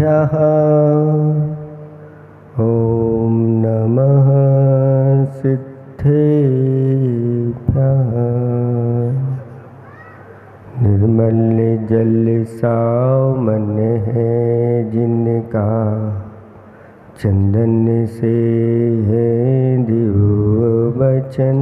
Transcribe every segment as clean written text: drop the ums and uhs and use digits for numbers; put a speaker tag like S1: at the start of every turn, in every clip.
S1: सिद्धेभ्यः ॐ नमः सिद्धेभ्यः। निर्मल जल सावन है जिनका, चंदन से है दिव्य वचन।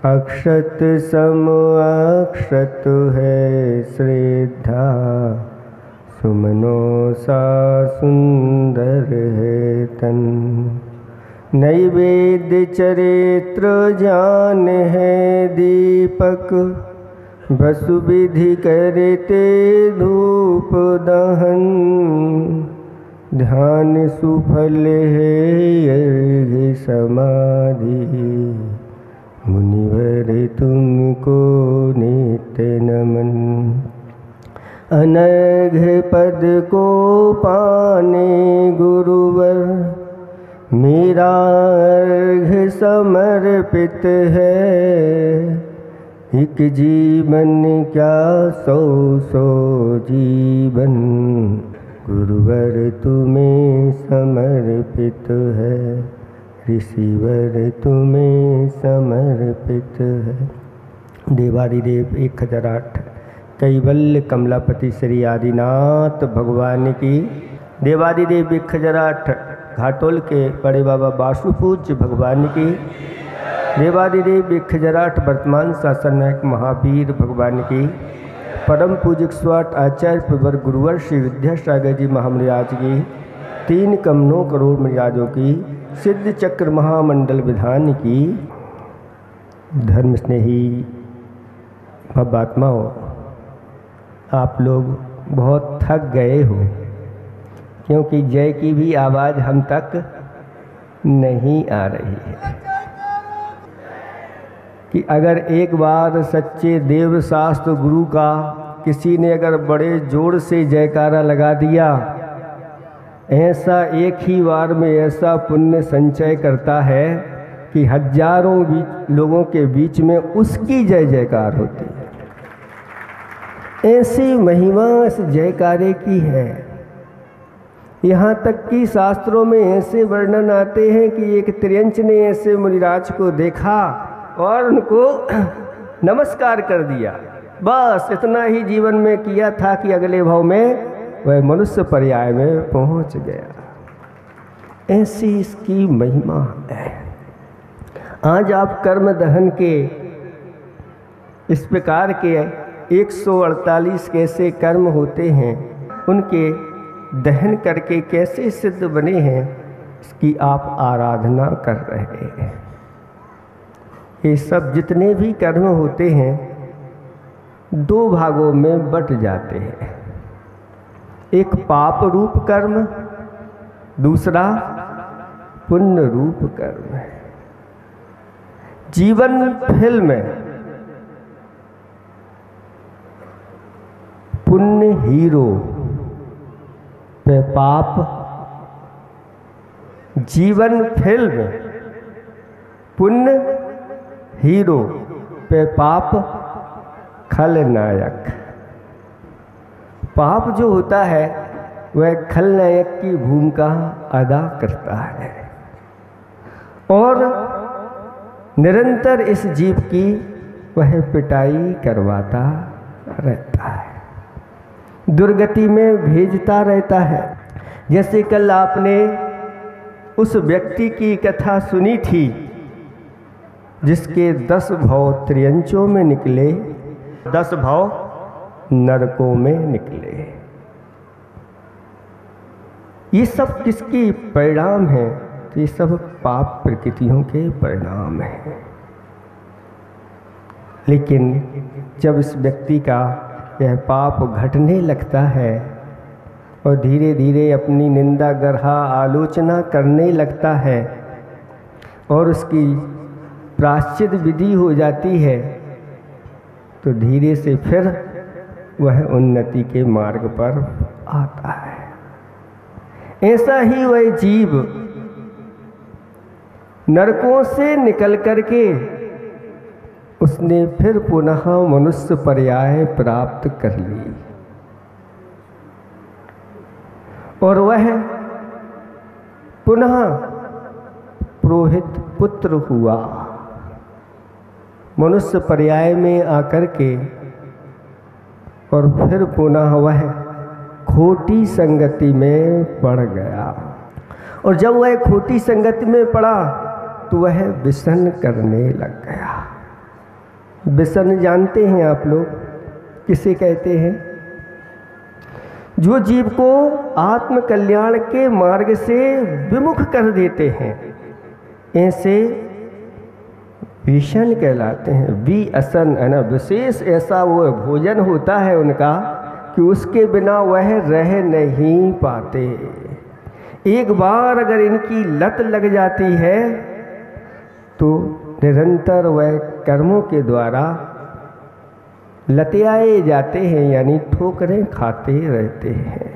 S1: अक्षत सम अक्षत है श्रद्धा, सुमनों सा सुंदर है तन। नैवेद्य चरित्र ज्ञान है दीपक, वसु विधि करते धूप दहन। ध्यान सुफल है अर्घ्य समाधि, मुनिवर तुमको नित्य नमन। अनर्घ्य पद को पाने गुरुवर, मेरा अर्घ्य समर्पित है। एक जीवन क्या सौ सौ जीवन, गुरुवर तुम्हें समर्पित है। ऋषिवर तुम्हें समर्पित है। देवादिदेव 1008 कैवल्य कमलापति श्री आदिनाथ भगवान की। देवादिदेव 1008 घाटोल के बड़े बाबा वासुपूज्य भगवान की। देवादिदेव 1008 वर्तमान शासन नायक महावीर भगवान की। परम पूज्य 108 आचार्य प्रवर गुरुवर श्री विद्यासागर जी महामृराज की। 3 कमनों करोड़ मृराजों की सिद्ध चक्र महामंडल विधान की। धर्म स्नेही भवात्माओं, आप लोग बहुत थक गए हो, क्योंकि जय की भी आवाज़ हम तक नहीं आ रही है। कि अगर एक बार सच्चे देव शास्त्र गुरु का किसी ने अगर बड़े जोर से जयकारा लगा दिया, ऐसा एक ही बार में ऐसा पुण्य संचय करता है कि हजारों लोगों के बीच में उसकी जय जयकार होती है। ऐसी महिमा इस जयकारे की है। यहाँ तक कि शास्त्रों में ऐसे वर्णन आते हैं कि एक त्रियंच ने ऐसे मुनिराज को देखा और उनको नमस्कार कर दिया। बस इतना ही जीवन में किया था कि अगले भाव में वह मनुष्य पर्याय में पहुंच गया। ऐसी इसकी महिमा है। आज आप कर्म दहन के इस प्रकार के 148 कैसे कर्म होते हैं, उनके दहन करके कैसे सिद्ध बने हैं, इसकी आप आराधना कर रहे हैं। ये सब जितने भी कर्म होते हैं 2 भागों में बट जाते हैं। एक पाप रूप कर्म, दूसरा पुण्य रूप कर्म है। जीवन फिल्म में पुण्य हीरो पे पाप, जीवन फिल्म पुण्य हीरो पे पाप खलनायक। पाप जो होता है वह खलनायक की भूमिका अदा करता है और निरंतर इस जीव की वह पिटाई करवाता रहता है, दुर्गति में भेजता रहता है। जैसे कल आपने उस व्यक्ति की कथा सुनी थी जिसके 10 भव त्रियंचों में निकले, 10 भव नरकों में निकले। ये सब किसकी परिणाम है? तो ये सब पाप प्रकृतियों के परिणाम हैं। लेकिन जब इस व्यक्ति का यह पाप घटने लगता है और धीरे धीरे अपनी निंदा गर्हा आलोचना करने लगता है और उसकी प्रायश्चित विधि हो जाती है, तो धीरे से फिर वह उन्नति के मार्ग पर आता है। ऐसा ही वह जीव नरकों से निकल करके उसने फिर पुनः मनुष्य पर्याय प्राप्त कर ली। और वह पुनः पुरोहित पुत्र हुआ। मनुष्य पर्याय में आकर के और फिर पुनः वह खोटी संगति में पड़ गया, और जब वह खोटी संगति में पड़ा तो वह व्यसन करने लग गया। व्यसन जानते हैं आप लोग किसे कहते हैं? जो जीव को आत्म कल्याण के मार्ग से विमुख कर देते हैं, ऐसे व्यसन कहलाते हैं। व्यसन है ना, विशेष ऐसा वो भोजन होता है उनका कि उसके बिना वह रह नहीं पाते। एक बार अगर इनकी लत लग जाती है तो निरंतर वह कर्मों के द्वारा लतियाए जाते हैं, यानी ठोकरें खाते रहते हैं।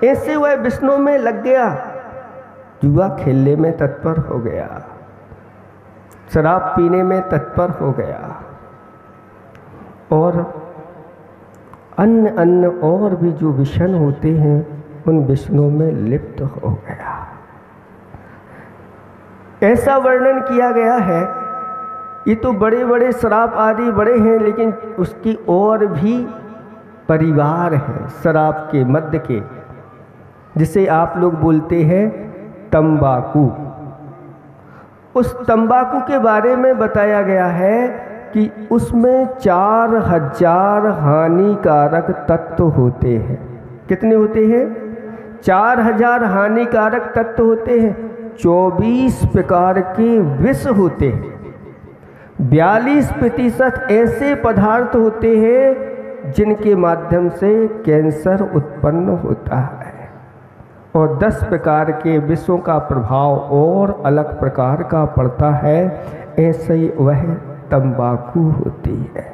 S1: ऐसे वह विष्णु में लग गया, जुआ खेलने में तत्पर हो गया, शराब पीने में तत्पर हो गया, और अन्य और भी जो विषण होते हैं उन विषयों में लिप्त हो गया। ऐसा वर्णन किया गया है। ये तो बड़े बड़े शराब आदि बड़े हैं, लेकिन उसकी और भी परिवार है शराब के मध्य के, जिसे आप लोग बोलते हैं तंबाकू। उस तंबाकू के बारे में बताया गया है कि उसमें 4000 हानिकारक तत्व होते हैं। कितने होते हैं? 4000 हानिकारक तत्व होते हैं। 24 प्रकार के विष होते हैं। 42% ऐसे पदार्थ होते हैं जिनके माध्यम से कैंसर उत्पन्न होता है, और 10 प्रकार के विषों का प्रभाव और अलग प्रकार का पड़ता है। ऐसे ही वह तंबाकू होती है।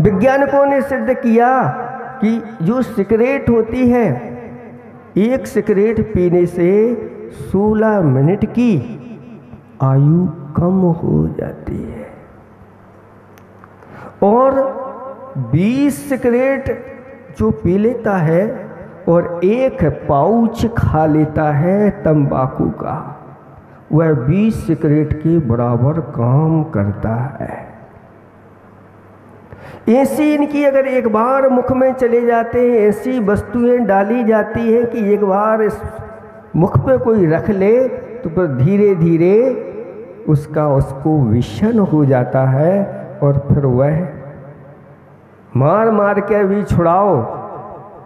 S1: वैज्ञानिकों ने सिद्ध किया कि जो सिगरेट होती है, एक सिगरेट पीने से 16 मिनट की आयु कम हो जाती है, और 20 सिगरेट जो पी लेता है और एक पाउच खा लेता है तंबाकू का, वह 20 सिगरेट के बराबर काम करता है। ऐसी इनकी अगर एक बार मुख में चले जाते हैं, ऐसी वस्तुएं डाली जाती हैं कि एक बार इस मुख पे कोई रख ले तो फिर धीरे धीरे उसको विषण हो जाता है, और फिर वह मार मार के भी छुड़ाओ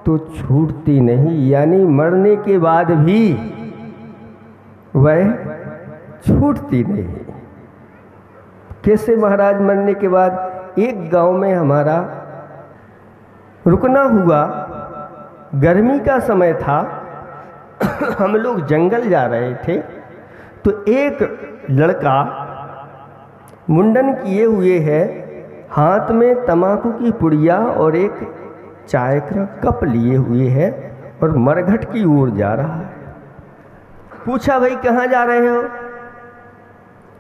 S1: तो छूटती नहीं, यानी मरने के बाद भी वह छूटती नहीं। कैसे महाराज? मरने के बाद एक गांव में हमारा रुकना हुआ, गर्मी का समय था, हम लोग जंगल जा रहे थे, तो एक लड़का मुंडन किए हुए है, हाथ में तंबाकू की पुड़िया और एक चाय का कप लिए हुए है, और मरघट की ओर जा रहा है। पूछा, भाई कहाँ जा रहे हो?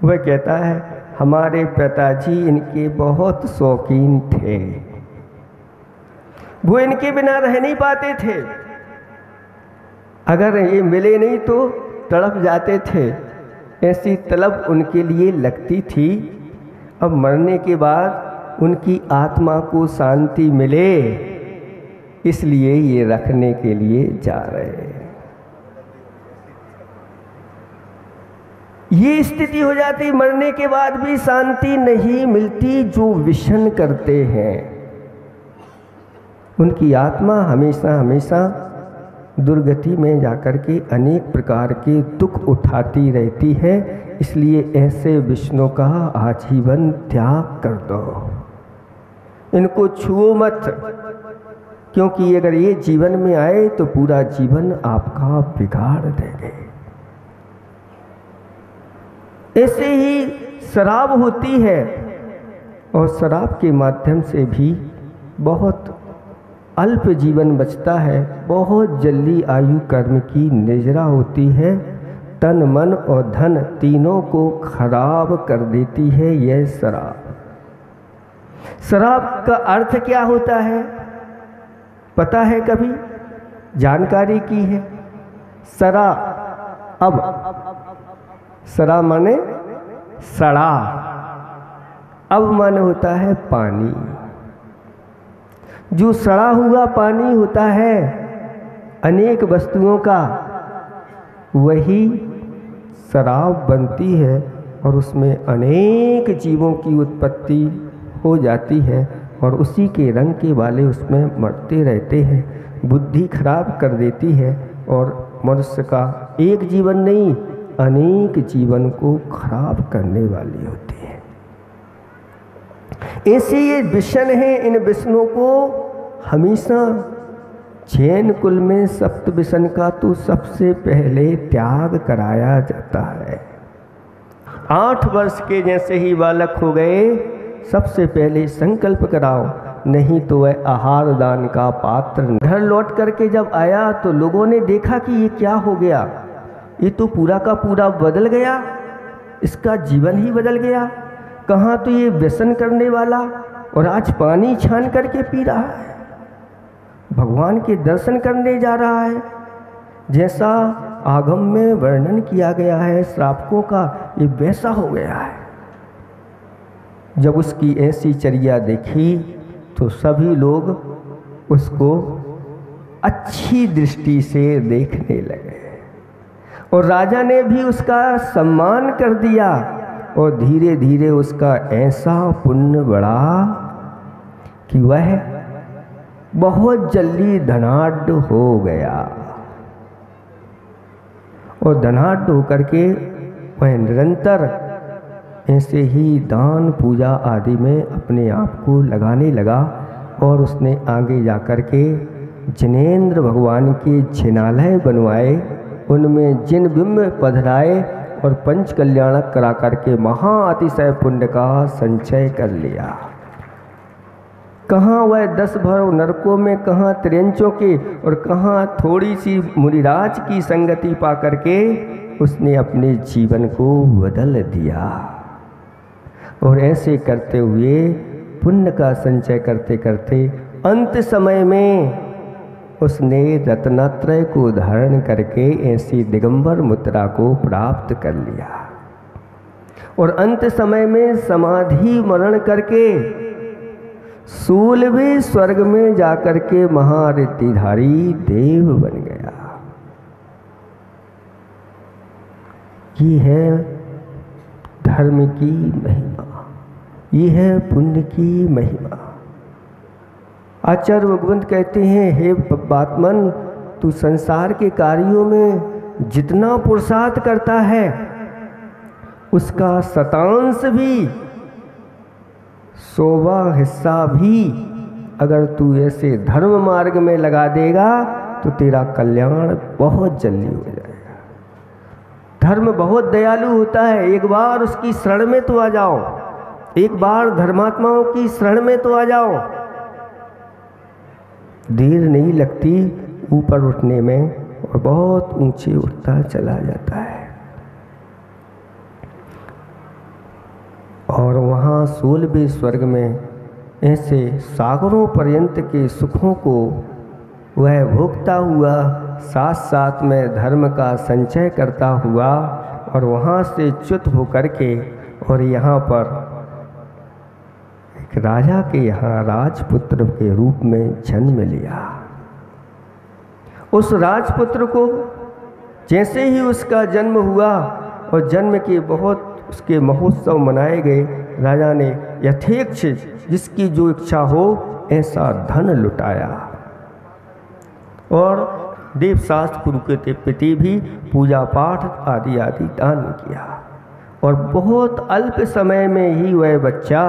S1: वह कहता है, हमारे पिताजी इनके बहुत शौकीन थे, वो इनके बिना रह नहीं पाते थे, अगर ये मिले नहीं तो तड़प जाते थे, ऐसी तलब उनके लिए लगती थी। अब मरने के बाद उनकी आत्मा को शांति मिले, इसलिए ये रखने के लिए जा रहे हैं। ये स्थिति हो जाती, मरने के बाद भी शांति नहीं मिलती। जो विषण करते हैं उनकी आत्मा हमेशा हमेशा दुर्गति में जाकर के अनेक प्रकार के दुख उठाती रहती है। इसलिए ऐसे विष्णु का आजीवन त्याग कर दो, इनको छुओ मत, क्योंकि अगर ये जीवन में आए तो पूरा जीवन आपका बिगाड़ देंगे। ऐसे ही शराब होती है, और शराब के माध्यम से भी बहुत अल्प जीवन बचता है, बहुत जल्दी आयु कर्म की निर्जरा होती है, तन मन और धन तीनों को खराब कर देती है यह शराब। शराब का अर्थ क्या होता है पता है कभी? जानकारी की है। सरा, अब सरा माने सड़ा, अब माने होता है पानी। जो सड़ा हुआ पानी होता है अनेक वस्तुओं का, वही शराब बनती है और उसमें अनेक जीवों की उत्पत्ति हो जाती है और उसी के रंग के वाले उसमें मरते रहते हैं। बुद्धि खराब कर देती है और मनुष्य का एक जीवन नहीं अनेक जीवन को खराब करने वाली होती है। ऐसे ये विषण हैं, इन विषणों को हमेशा जैन कुल में सप्त विषण का तो सबसे पहले त्याग कराया जाता है। 8 वर्ष के जैसे ही बालक हो गए सबसे पहले संकल्प कराओ, नहीं तो वह आहार दान का पात्र। घर लौट करके जब आया तो लोगों ने देखा कि ये क्या हो गया, ये तो पूरा का पूरा बदल गया, इसका जीवन ही बदल गया। कहाँ तो ये व्यसन करने वाला और आज पानी छान करके पी रहा है, भगवान के दर्शन करने जा रहा है। जैसा आगम में वर्णन किया गया है श्रावकों का, ये वैसा हो गया है। जब उसकी ऐसी चर्या देखी तो सभी लोग उसको अच्छी दृष्टि से देखने लगे और राजा ने भी उसका सम्मान कर दिया और धीरे धीरे उसका ऐसा पुण्य बढ़ा कि वह बहुत जल्दी धनाढ्य हो गया और धनाढ्य होकर के वह निरंतर ऐसे ही दान पूजा आदि में अपने आप को लगाने लगा और उसने आगे जाकर के जिनेंद्र भगवान के जिनालय बनवाए, उनमें जिन बिंब पधराए और पंच कल्याणक करा करके महा अतिशय पुण्य का संचय कर लिया। कहाँ वह 10 भर नरकों में, कहाँ त्रियंचों के और कहाँ थोड़ी सी मुनिराज की संगति पा करके उसने अपने जीवन को बदल दिया। और ऐसे करते हुए पुण्य का संचय करते करते अंत समय में उसने रत्नत्रय को धारण करके ऐसी दिगंबर मुद्रा को प्राप्त कर लिया और अंत समय में समाधि मरण करके 16वें स्वर्ग में जाकर के महारिद्धिधारी देव बन गया। ये है धर्म की महिमा, ये है पुण्य की महिमा। आचार्य भगवंत कहते हैं, हे पापात्मन, तू संसार के कार्यों में जितना पुरुषार्थ करता है उसका शतांश भी, 100वां हिस्सा भी अगर तू ऐसे धर्म मार्ग में लगा देगा तो तेरा कल्याण बहुत जल्दी हो जाएगा। धर्म बहुत दयालु होता है, एक बार उसकी शरण में तो आ जाओ, एक बार धर्मात्माओं की शरण में तो आ जाओ, देर नहीं लगती ऊपर उठने में और बहुत ऊंचे उठता चला जाता है। और वहाँ 16वें स्वर्ग में ऐसे सागरों पर्यंत के सुखों को वह भोगता हुआ साथ साथ में धर्म का संचय करता हुआ और वहाँ से च्युत होकर के और यहाँ पर एक राजा के यहाँ राजपुत्र के रूप में जन्म लिया। उस राजपुत्र को जैसे ही उसका जन्म हुआ और जन्म के बहुत उसके महोत्सव मनाए गए, राजा ने यथेच्छ जिसकी जो इच्छा हो ऐसा धन लुटाया और देवशास्त्र गुरु के प्रति भी पूजा पाठ आदि आदि दान किया और बहुत अल्प समय में ही वह बच्चा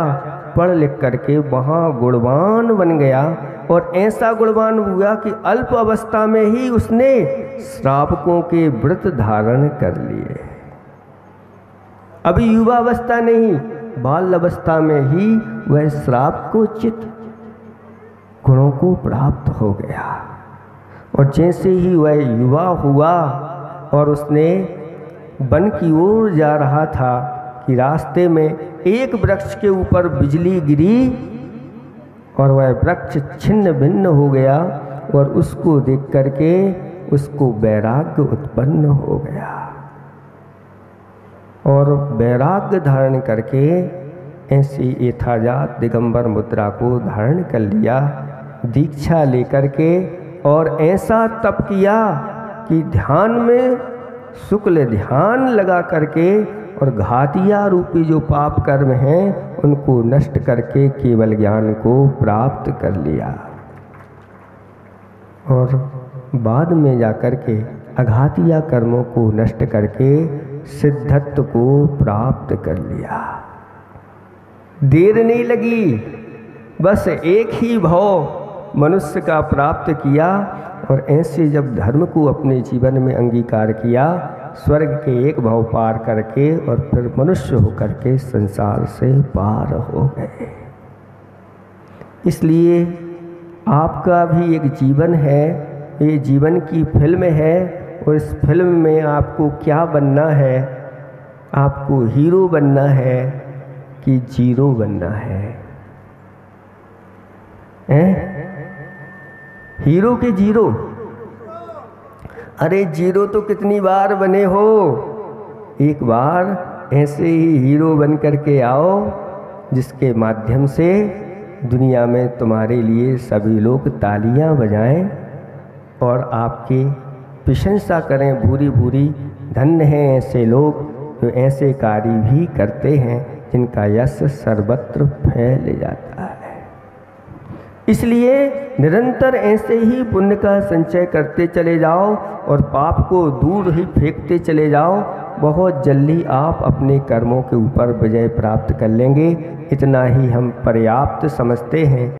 S1: पढ़ लिख करके महागुणवान बन गया और ऐसा गुणवान हुआ कि अल्प अवस्था में ही उसने श्रावकों के व्रत धारण कर लिए। अभी युवा अवस्था नहीं, बाल अवस्था में ही वह श्रावकोचित गुणों को प्राप्त हो गया और जैसे ही वह युवा हुआ और उसने वन की ओर जा रहा था कि रास्ते में एक वृक्ष के ऊपर बिजली गिरी और वह वृक्ष छिन्न भिन्न हो गया और उसको देख करके उसको वैराग्य उत्पन्न हो गया और वैराग्य धारण करके ऐसी यथाजात दिगंबर मुद्रा को धारण कर लिया, दीक्षा लेकर के, और ऐसा तप किया कि ध्यान में शुक्ल ध्यान लगा करके और घातिया रूपी जो पाप कर्म हैं उनको नष्ट करके केवल ज्ञान को प्राप्त कर लिया और बाद में जाकर के अघातिया कर्मों को नष्ट करके सिद्धत्व को प्राप्त कर लिया। देर नहीं लगी, बस एक ही भाव मनुष्य का प्राप्त किया और ऐसे जब धर्म को अपने जीवन में अंगीकार किया, स्वर्ग के एक भाव पार करके और फिर मनुष्य होकर के संसार से पार हो गए। इसलिए आपका भी एक जीवन है, ये जीवन की फिल्म है और इस फिल्म में आपको क्या बनना है? आपको हीरो बनना है कि जीरो बनना है? हीरो के जीरो? अरे जीरो तो कितनी बार बने हो, एक बार ऐसे ही हीरो बन करके आओ जिसके माध्यम से दुनिया में तुम्हारे लिए सभी लोग तालियां बजाएं और आपकी प्रशंसा करें भूरी भूरी। धन्य हैं ऐसे लोग जो ऐसे कार्य भी करते हैं जिनका यश सर्वत्र फैल जाता है। इसलिए निरंतर ऐसे ही पुण्य का संचय करते चले जाओ और पाप को दूर ही फेंकते चले जाओ। बहुत जल्दी आप अपने कर्मों के ऊपर विजय प्राप्त कर लेंगे। इतना ही हम पर्याप्त समझते हैं।